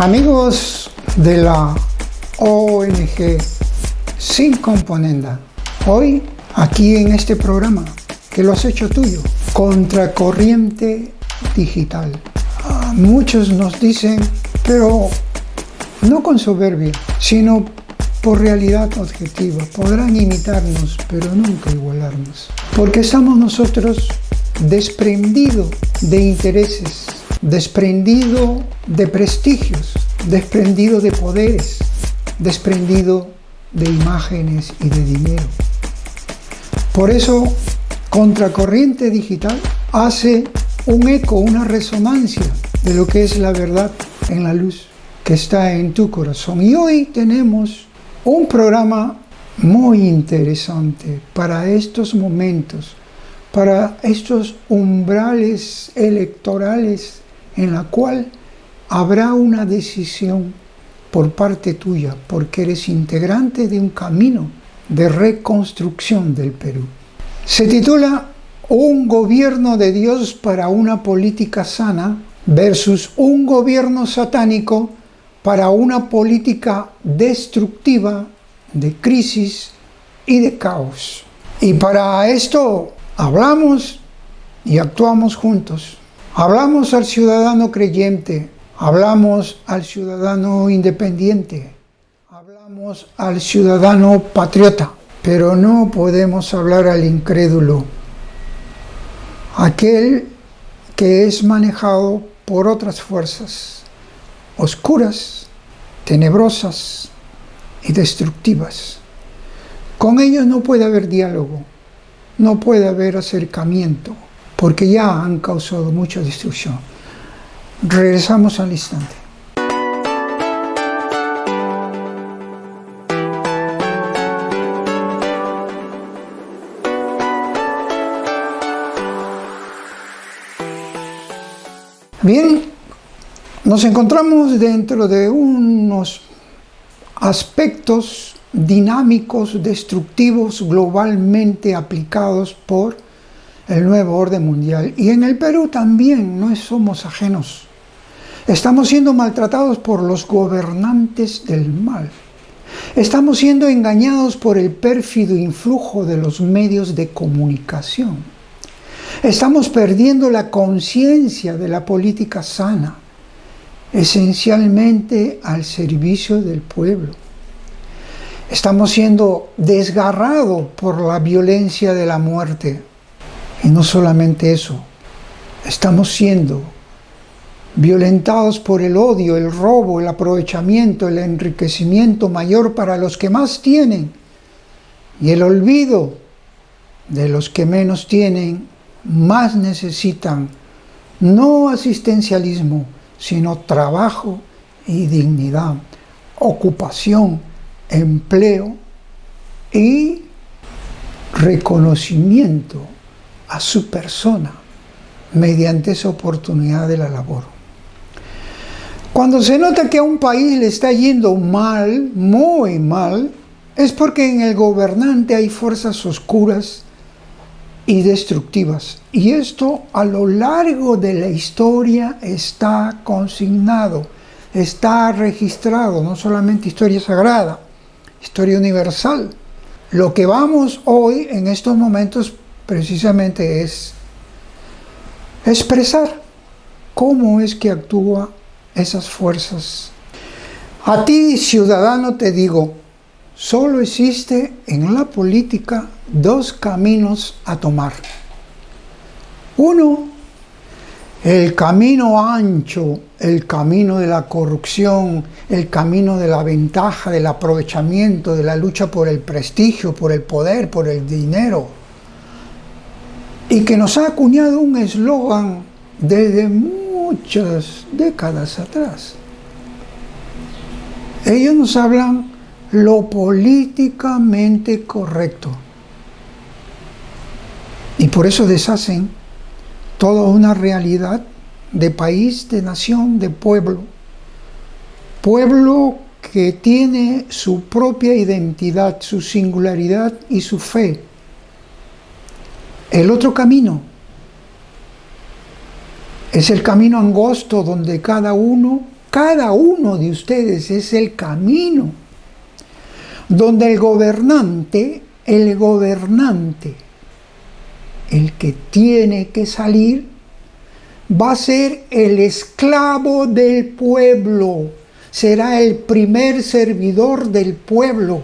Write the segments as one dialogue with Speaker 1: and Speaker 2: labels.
Speaker 1: Amigos de la ONG Sin Componenda, hoy aquí en este programa que lo has hecho tuyo, Contracorriente Digital. Muchos nos dicen, pero no con soberbia, sino por realidad objetiva. Podrán imitarnos, pero nunca igualarnos. Porque estamos nosotros desprendidos de intereses, desprendido de prestigios, desprendido de poderes, desprendido de imágenes y de dinero. Por eso, Contracorriente Digital hace un eco, una resonancia de lo que es la verdad en la luz que está en tu corazón. Y hoy tenemos un programa muy interesante para estos momentos, para estos umbrales electorales en la cual habrá una decisión por parte tuya, porque eres integrante de un camino de reconstrucción del Perú. Se titula Un gobierno de Dios para una política sana versus un gobierno satánico para una política destructiva de crisis y de caos. Y para esto hablamos y actuamos juntos. Hablamos al ciudadano creyente, hablamos al ciudadano independiente, hablamos al ciudadano patriota, pero no podemos hablar al incrédulo, aquel que es manejado por otras fuerzas oscuras, tenebrosas y destructivas. Con ellos no puede haber diálogo, no puede haber acercamiento, porque ya han causado mucha destrucción. Regresamos al instante. Bien, nos encontramos dentro de unos aspectos dinámicos, destructivos, globalmente aplicados por el nuevo orden mundial. Y en el Perú también no somos ajenos. Estamos siendo maltratados por los gobernantes del mal. Estamos siendo engañados por el pérfido influjo de los medios de comunicación. Estamos perdiendo la conciencia de la política sana, esencialmente al servicio del pueblo. Estamos siendo desgarrados por la violencia de la muerte. Y no solamente eso, estamos siendo violentados por el odio, el robo, el aprovechamiento, el enriquecimiento mayor para los que más tienen y el olvido de los que menos tienen, más necesitan, no asistencialismo, sino trabajo y dignidad, ocupación, empleo y reconocimiento a su persona mediante esa oportunidad de la labor. Cuando se nota que a un país le está yendo mal, muy mal, es porque en el gobernante hay fuerzas oscuras y destructivas. Y esto a lo largo de la historia está consignado, está registrado, no solamente historia sagrada, historia universal. Lo que vamos hoy en estos momentos precisamente es expresar cómo es que actúan esas fuerzas. A ti, ciudadano, te digo, solo existe en la política dos caminos a tomar. Uno, el camino ancho, el camino de la corrupción, el camino de la ventaja, del aprovechamiento, de la lucha por el prestigio, por el poder, por el dinero. Y que nos ha acuñado un eslogan desde muchas décadas atrás. Ellos nos hablan lo políticamente correcto. Y por eso deshacen toda una realidad de país, de nación, de pueblo. Pueblo que tiene su propia identidad, su singularidad y su fe. El otro camino es el camino angosto donde cada uno Cada uno de ustedes es el camino donde el gobernante, el que tiene que salir, va a ser el esclavo del pueblo, será el primer servidor del pueblo,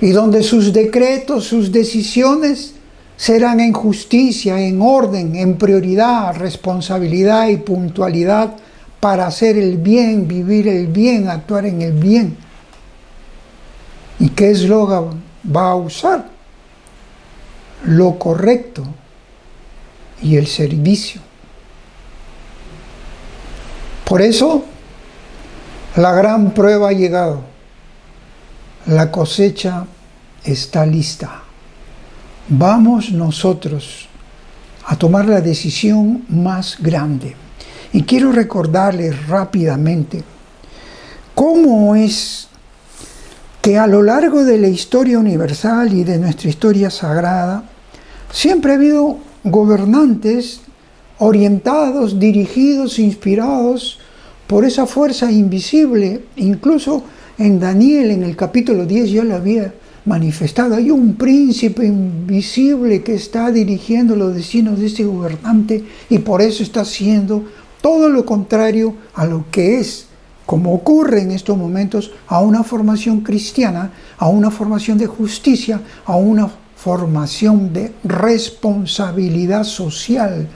Speaker 1: y donde sus decretos, sus decisiones serán en justicia, en orden, en prioridad, responsabilidad y puntualidad para hacer el bien, vivir el bien, actuar en el bien. ¿Y qué eslogan va a usar? Lo correcto y el servicio. Por eso, la gran prueba ha llegado. La cosecha está lista. Vamos nosotros a tomar la decisión más grande. Y quiero recordarles rápidamente cómo es que a lo largo de la historia universal y de nuestra historia sagrada, siempre ha habido gobernantes orientados, dirigidos, inspirados por esa fuerza invisible. Incluso en Daniel, en el capítulo 10, ya lo había manifestado. Hay un príncipe invisible que está dirigiendo los destinos de este gobernante y por eso está haciendo todo lo contrario a lo que es, como ocurre en estos momentos, a una formación cristiana, a una formación de justicia, a una formación de responsabilidad social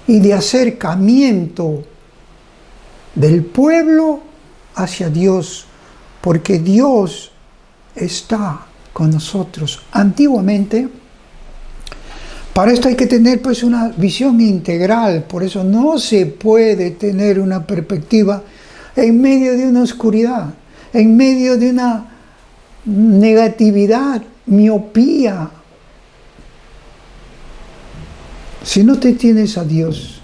Speaker 1: y de acercamiento del pueblo hacia Dios, porque Dios está con nosotros. Antiguamente, para esto hay que tener pues una visión integral, por eso no se puede tener una perspectiva en medio de una oscuridad, en medio de una negatividad, miopía. Si no te tienes a Dios,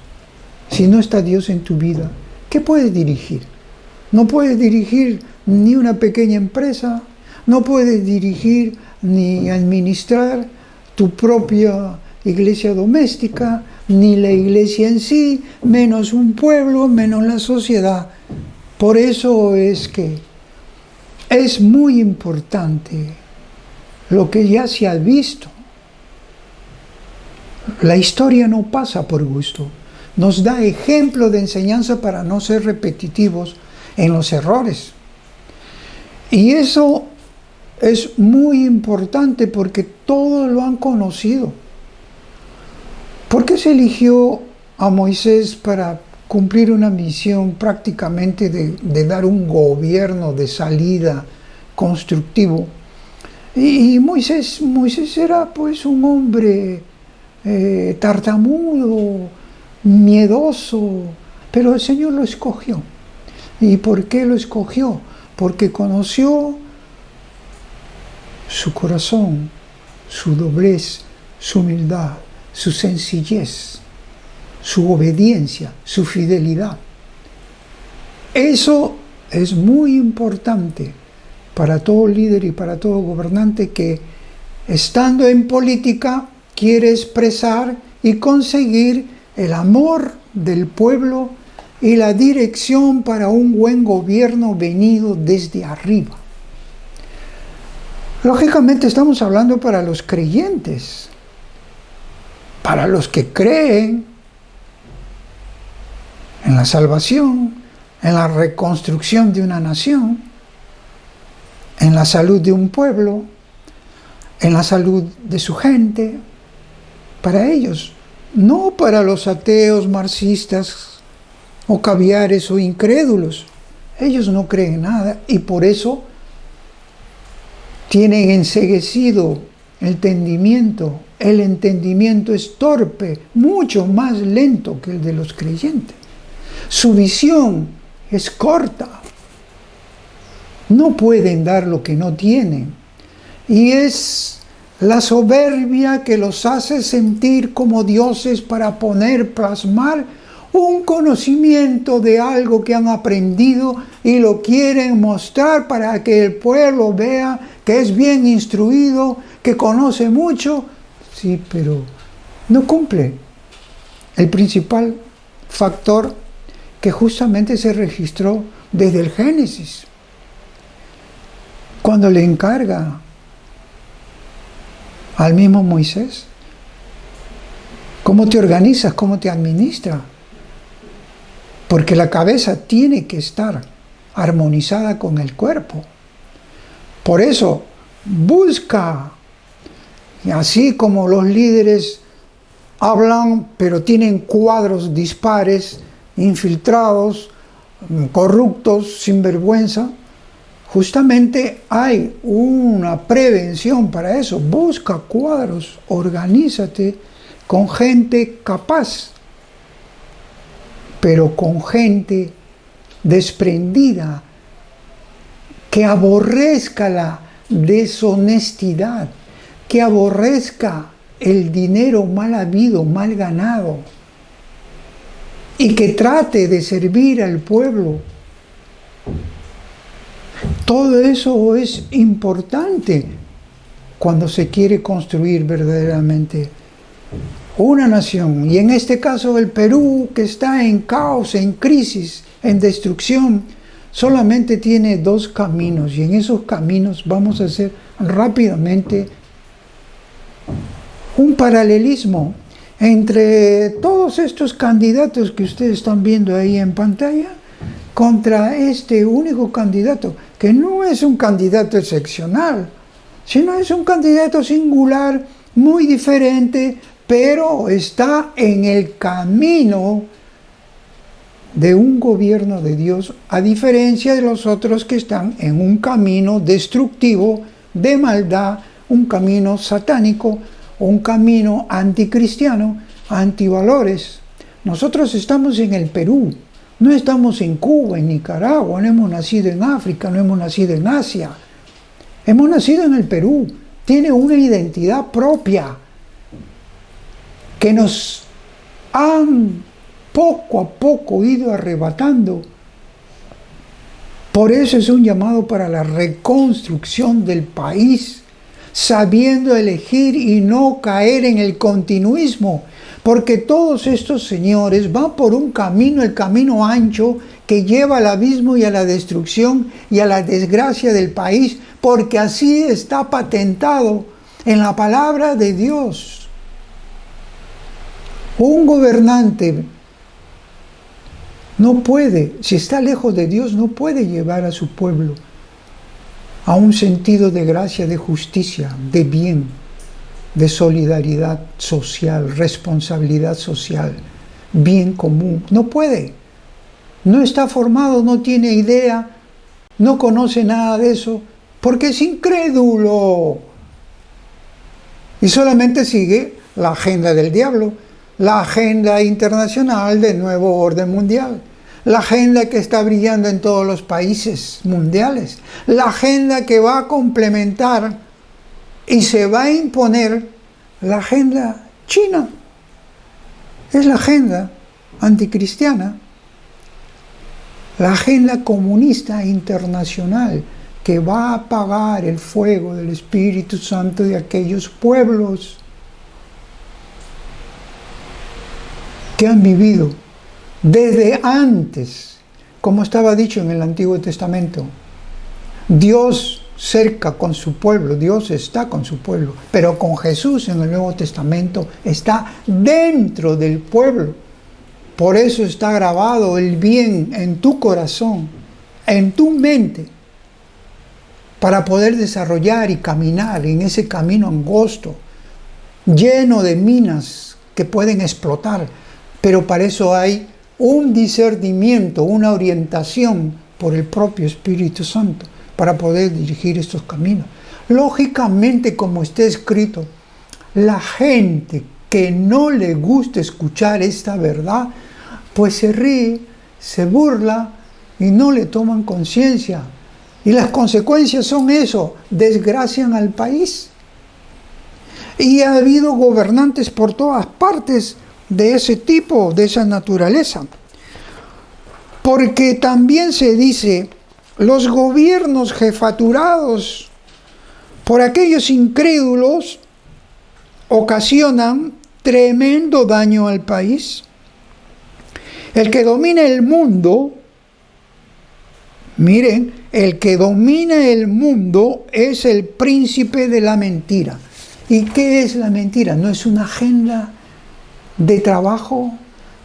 Speaker 1: si no está Dios en tu vida, ¿qué puedes dirigir? No puedes dirigir ni una pequeña empresa, no puedes dirigir ni administrar tu propia iglesia doméstica, ni la iglesia en sí, menos un pueblo, menos la sociedad. Por eso es que es muy importante lo que ya se ha visto. La historia no pasa por gusto. Nos da ejemplo de enseñanza para no ser repetitivos en los errores. Y eso es muy importante porque todos lo han conocido. ¿Por qué se eligió a Moisés para cumplir una misión prácticamente de dar un gobierno de salida constructivo? Y Moisés era pues un hombre tartamudo, miedoso, pero el Señor lo escogió. ¿Y por qué lo escogió? Porque conoció su corazón, su doblez, su humildad, su sencillez, su obediencia, su fidelidad. Eso es muy importante para todo líder y para todo gobernante que, estando en política, quiere expresar y conseguir el amor del pueblo y la dirección para un buen gobierno venido desde arriba. Lógicamente estamos hablando para los creyentes, para los que creen en la salvación, en la reconstrucción de una nación, en la salud de un pueblo, en la salud de su gente, para ellos, no para los ateos, marxistas o caviares o incrédulos. Ellos no creen nada y por eso tienen enceguecido el entendimiento. El entendimiento es torpe, mucho más lento que el de los creyentes. Su visión es corta. No pueden dar lo que no tienen. Y es la soberbia que los hace sentir como dioses para plasmar un conocimiento de algo que han aprendido y lo quieren mostrar para que el pueblo vea que es bien instruido, que conoce mucho. Sí, pero no cumple el principal factor que justamente se registró desde el Génesis, cuando le encarga al mismo Moisés cómo te organizas, cómo te administras, porque la cabeza tiene que estar armonizada con el cuerpo. Por eso, busca, así como los líderes hablan, pero tienen cuadros dispares, infiltrados, corruptos, sin vergüenza, justamente hay una prevención para eso. Busca cuadros, organízate con gente capaz, pero con gente desprendida, que aborrezca la deshonestidad, que aborrezca el dinero mal habido, mal ganado, y que trate de servir al pueblo. Todo eso es importante cuando se quiere construir verdaderamente una nación. Y en este caso el Perú, que está en caos, en crisis, en destrucción, solamente tiene dos caminos, y en esos caminos vamos a hacer rápidamente un paralelismo entre todos estos candidatos que ustedes están viendo ahí en pantalla, contra este único candidato, que no es un candidato excepcional, sino es un candidato singular, muy diferente, pero está en el camino de un gobierno de Dios, a diferencia de los otros que están en un camino destructivo, de maldad, un camino satánico, un camino anticristiano, antivalores. Nosotros estamos en el Perú, no estamos en Cuba, en Nicaragua, no hemos nacido en África, no hemos nacido en Asia. Hemos nacido en el Perú. Tiene una identidad propia que nos han poco a poco ido arrebatando. Por eso es un llamado para la reconstrucción del país, sabiendo elegir y no caer en el continuismo, porque todos estos señores van por un camino, el camino ancho, que lleva al abismo y a la destrucción y a la desgracia del país, porque así está patentado en la palabra de Dios. Un gobernante no puede, si está lejos de Dios, no puede llevar a su pueblo a un sentido de gracia, de justicia, de bien, de solidaridad social, responsabilidad social, bien común. No puede. No está formado, no tiene idea, no conoce nada de eso, porque es incrédulo. Y solamente sigue la agenda del diablo, la agenda internacional del nuevo orden mundial, la agenda que está brillando en todos los países mundiales, la agenda que va a complementar y se va a imponer la agenda china. Es la agenda anticristiana, la agenda comunista internacional que va a apagar el fuego del Espíritu Santo de aquellos pueblos que han vivido desde antes, como estaba dicho en el Antiguo Testamento. Dios cerca con su pueblo, Dios está con su pueblo, pero con Jesús en el Nuevo Testamento está dentro del pueblo. Por eso está grabado el bien en tu corazón, en tu mente, para poder desarrollar y caminar en ese camino angosto, lleno de minas que pueden explotar, pero para eso hay un discernimiento, una orientación por el propio Espíritu Santo, para poder dirigir estos caminos. Lógicamente, como está escrito, la gente que no le gusta escuchar esta verdad, pues se ríe, se burla y no le toman conciencia. Y las consecuencias son eso, desgracian al país. Y ha habido gobernantes por todas partes de ese tipo, de esa naturaleza. Porque también se dice, los gobiernos jefaturados por aquellos incrédulos ocasionan tremendo daño al país. El que domina el mundo, miren, el que domina el mundo es el príncipe de la mentira. ¿Y qué es la mentira? No es una agenda de trabajo,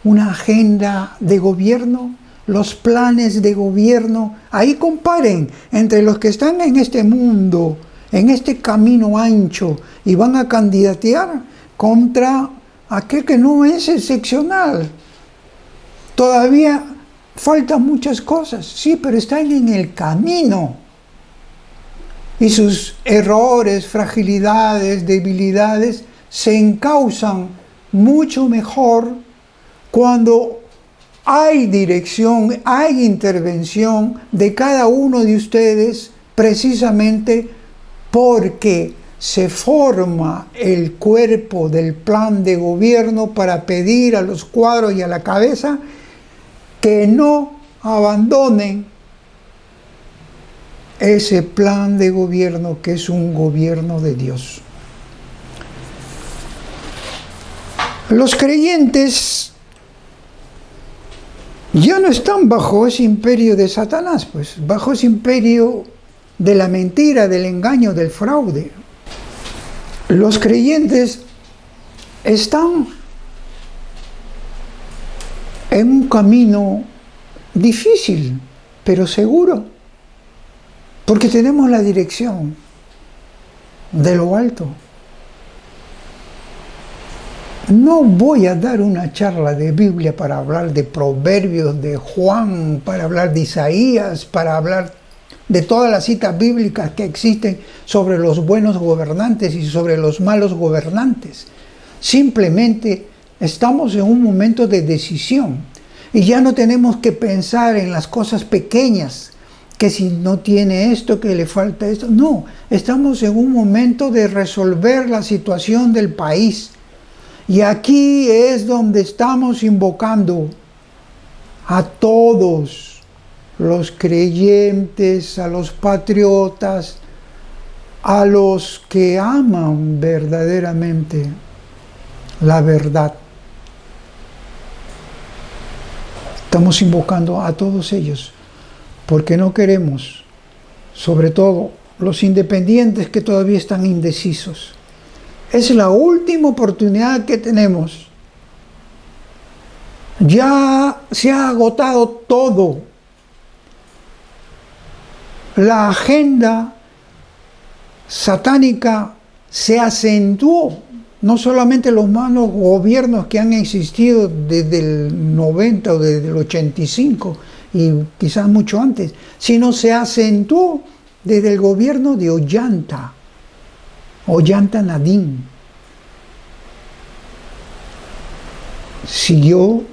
Speaker 1: una agenda de gobierno, los planes de gobierno. Ahí comparen entre los que están en este mundo, en este camino ancho, y van a candidatear contra aquel que no es excepcional. Todavía faltan muchas cosas, sí, pero están en el camino. Y sus errores, fragilidades, debilidades se encausan mucho mejor cuando hay dirección, hay intervención de cada uno de ustedes, precisamente porque se forma el cuerpo del plan de gobierno para pedir a los cuadros y a la cabeza que no abandonen ese plan de gobierno que es un gobierno de Dios. Los creyentes ya no están bajo ese imperio de Satanás, pues bajo ese imperio de la mentira, del engaño, del fraude. Los creyentes están en un camino difícil, pero seguro, porque tenemos la dirección de lo alto. No voy a dar una charla de Biblia para hablar de Proverbios, de Juan, para hablar de Isaías, para hablar de todas las citas bíblicas que existen sobre los buenos gobernantes y sobre los malos gobernantes. Simplemente estamos en un momento de decisión y ya no tenemos que pensar en las cosas pequeñas, que si no tiene esto, que le falta esto. No, estamos en un momento de resolver la situación del país. Y aquí es donde estamos invocando a todos los creyentes, a los patriotas, a los que aman verdaderamente la verdad. Estamos invocando a todos ellos, porque no queremos, sobre todo los independientes que todavía están indecisos. Es la última oportunidad que tenemos. Ya se ha agotado todo. La agenda satánica se acentuó. No solamente los malos gobiernos que han existido desde el 90 o desde el 85 y quizás mucho antes, sino se acentuó desde el gobierno de Ollanta Nadín. Siguió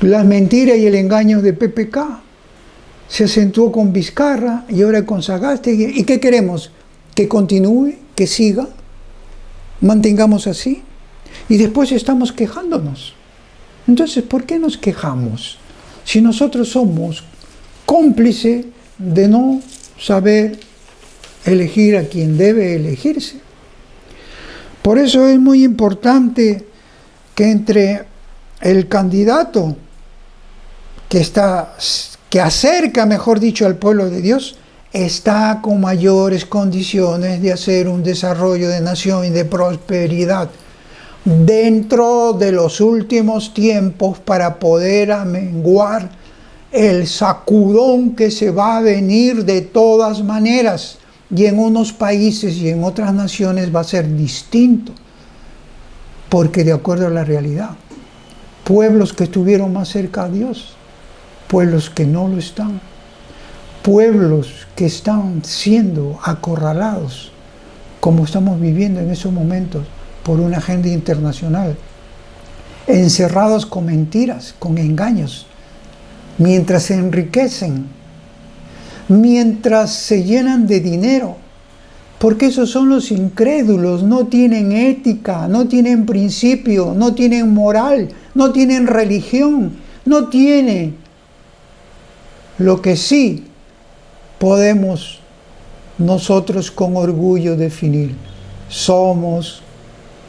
Speaker 1: la mentira y el engaño de PPK. Se acentuó con Vizcarra y ahora con Sagasti. ¿Y qué queremos? Que continúe, que siga, mantengamos así. Y después estamos quejándonos. Entonces, ¿por qué nos quejamos? Si nosotros somos cómplices de no saber elegir a quien debe elegirse. Por eso es muy importante que entre el candidato que acerca, mejor dicho, al pueblo de Dios, está con mayores condiciones de hacer un desarrollo de nación y de prosperidad dentro de los últimos tiempos para poder amenguar el sacudón que se va a venir de todas maneras. Y en unos países y en otras naciones va a ser distinto, porque de acuerdo a la realidad, pueblos que estuvieron más cerca a Dios, pueblos que no lo están, pueblos que están siendo acorralados, como estamos viviendo en esos momentos, por una agenda internacional, encerrados con mentiras, con engaños, mientras se enriquecen, mientras se llenan de dinero, porque esos son los incrédulos, no tienen ética, no tienen principio, no tienen moral, no tienen religión, no tienen lo que sí podemos nosotros con orgullo definir. Somos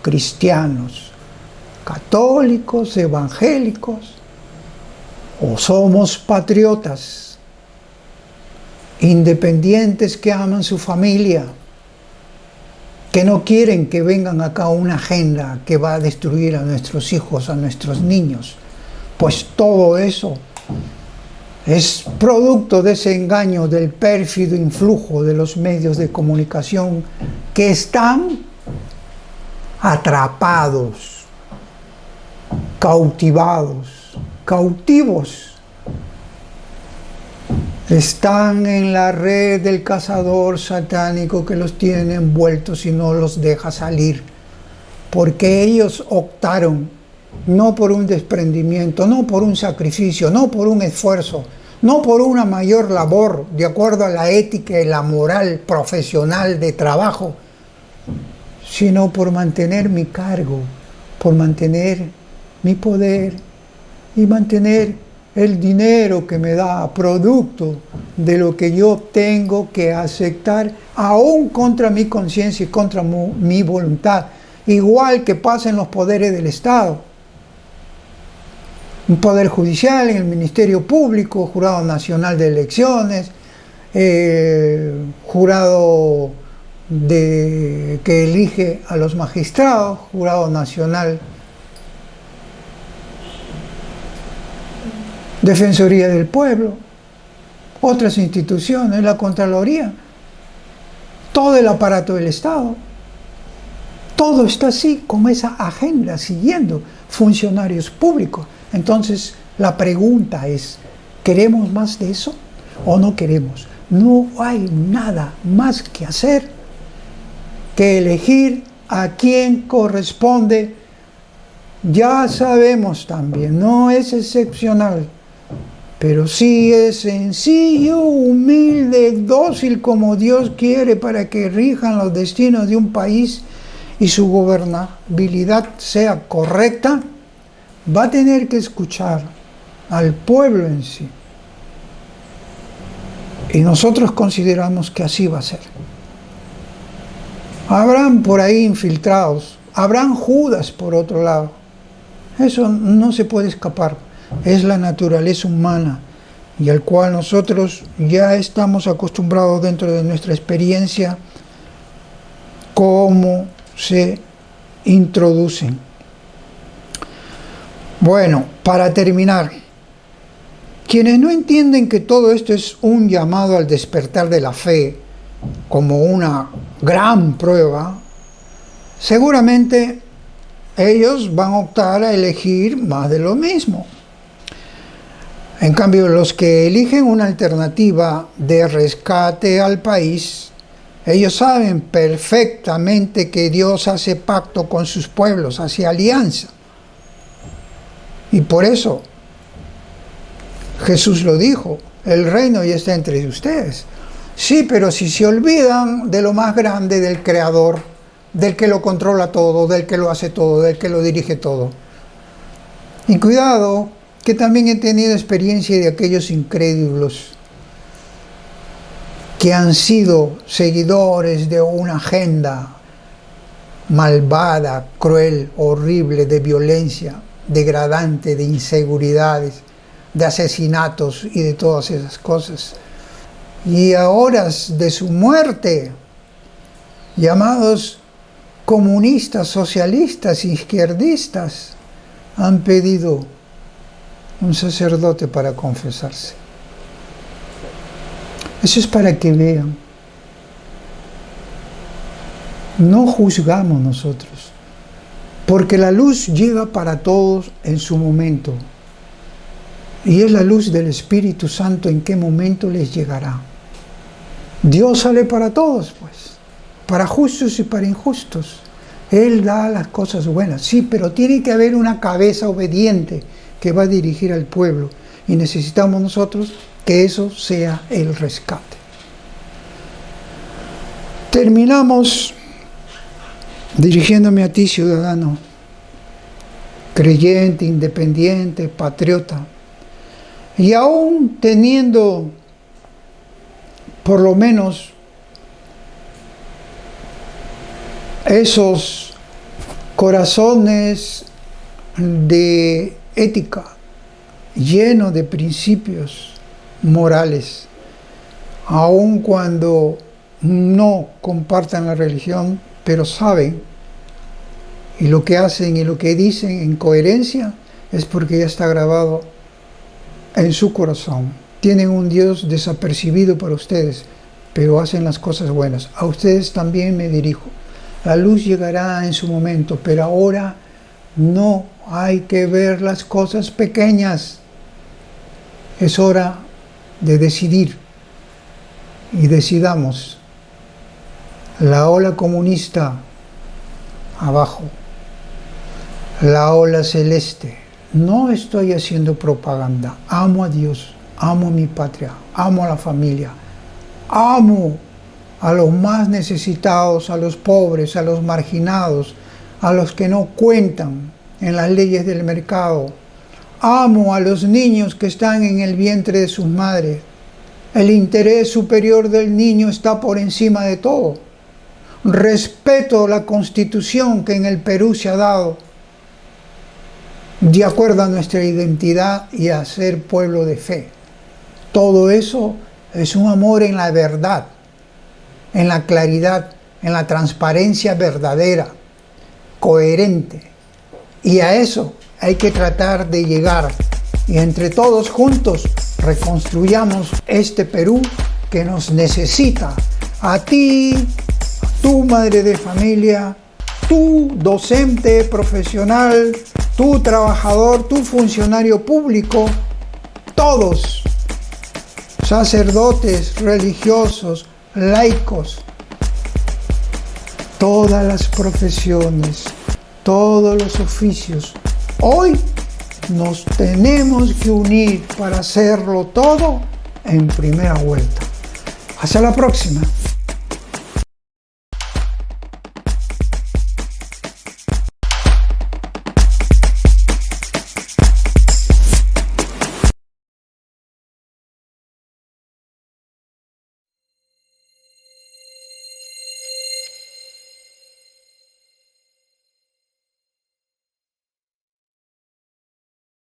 Speaker 1: cristianos, católicos, evangélicos, o somos patriotas, independientes que aman su familia, que no quieren que vengan acá una agenda que va a destruir a nuestros hijos, a nuestros niños. Pues todo eso es producto de ese engaño, del pérfido influjo de los medios de comunicación que están atrapados, cautivos. Están en la red del cazador satánico que los tiene envueltos y no los deja salir, porque ellos optaron no por un desprendimiento, no por un sacrificio, no por un esfuerzo, no por una mayor labor de acuerdo a la ética y la moral profesional de trabajo, sino por mantener mi cargo, por mantener mi poder y mantener el dinero que me da producto de lo que yo tengo que aceptar, aún contra mi conciencia y contra mi voluntad, igual que pasa en los poderes del Estado. Un poder judicial, en el Ministerio Público, Jurado Nacional de Elecciones, jurado que elige a los magistrados, Jurado Nacional, Defensoría del Pueblo, otras instituciones, la Contraloría, todo el aparato del Estado. Todo está así, con esa agenda, siguiendo funcionarios públicos. Entonces, la pregunta es, ¿queremos más de eso o no queremos? No hay nada más que hacer que elegir a quien corresponde. Ya sabemos también, no es excepcional, pero sí es sencillo, humilde, dócil como Dios quiere para que rijan los destinos de un país y su gobernabilidad sea correcta, va a tener que escuchar al pueblo en sí. Y nosotros consideramos que así va a ser. Habrán por ahí infiltrados, habrán Judas por otro lado. Eso no se puede escapar. Es la naturaleza humana y al cual nosotros ya estamos acostumbrados dentro de nuestra experiencia cómo se introducen. Bueno, para terminar, quienes no entienden que todo esto es un llamado al despertar de la fe como una gran prueba, seguramente ellos van a optar a elegir más de lo mismo. En cambio, los que eligen una alternativa de rescate al país, ellos saben perfectamente que Dios hace pacto con sus pueblos, hace alianza. Y por eso Jesús lo dijo, el reino ya está entre ustedes. Sí, pero si se olvidan de lo más grande, del Creador, del que lo controla todo, del que lo hace todo, del que lo dirige todo. Y cuidado, que también he tenido experiencia de aquellos incrédulos que han sido seguidores de una agenda malvada, cruel, horrible, de violencia, degradante, de inseguridades, de asesinatos y de todas esas cosas. Y a horas de su muerte, llamados comunistas, socialistas, izquierdistas, han pedido un sacerdote para confesarse. Eso es para que vean. No juzgamos nosotros, porque la luz llega para todos en su momento. Y es la luz del Espíritu Santo en qué momento les llegará. Dios sale para todos, pues, para justos y para injustos. Él da las cosas buenas, sí, pero tiene que haber una cabeza obediente que va a dirigir al pueblo. Y necesitamos nosotros que eso sea el rescate. Terminamos dirigiéndome a ti, ciudadano, creyente, independiente, patriota, y aún teniendo por lo menos esos corazones de ética, lleno de principios morales, aun cuando no compartan la religión, pero saben, y lo que hacen y lo que dicen en coherencia es porque ya está grabado en su corazón. Tienen un Dios desapercibido para ustedes, pero hacen las cosas buenas. A ustedes también me dirijo. La luz llegará en su momento, pero ahora no hay que ver las cosas pequeñas. Es hora de decidir, y decidamos. La ola comunista abajo, la ola celeste. No estoy haciendo propaganda. Amo a Dios, amo a mi patria, amo a la familia, amo a los más necesitados, a los pobres, a los marginados, a los que no cuentan en las leyes del mercado. Amo a los niños que están en el vientre de sus madres. El interés superior del niño está por encima de todo. Respeto la Constitución que en el Perú se ha dado, de acuerdo a nuestra identidad y a ser pueblo de fe. Todo eso es un amor en la verdad, en la claridad, en la transparencia verdadera, coherente. Y a eso hay que tratar de llegar. Y entre todos juntos reconstruyamos este Perú que nos necesita. A ti, a tu madre de familia, tu docente profesional, tu trabajador, tu funcionario público, todos, sacerdotes, religiosos, laicos, todas las profesiones, todos los oficios. Hoy nos tenemos que unir para hacerlo todo en primera vuelta. Hasta la próxima.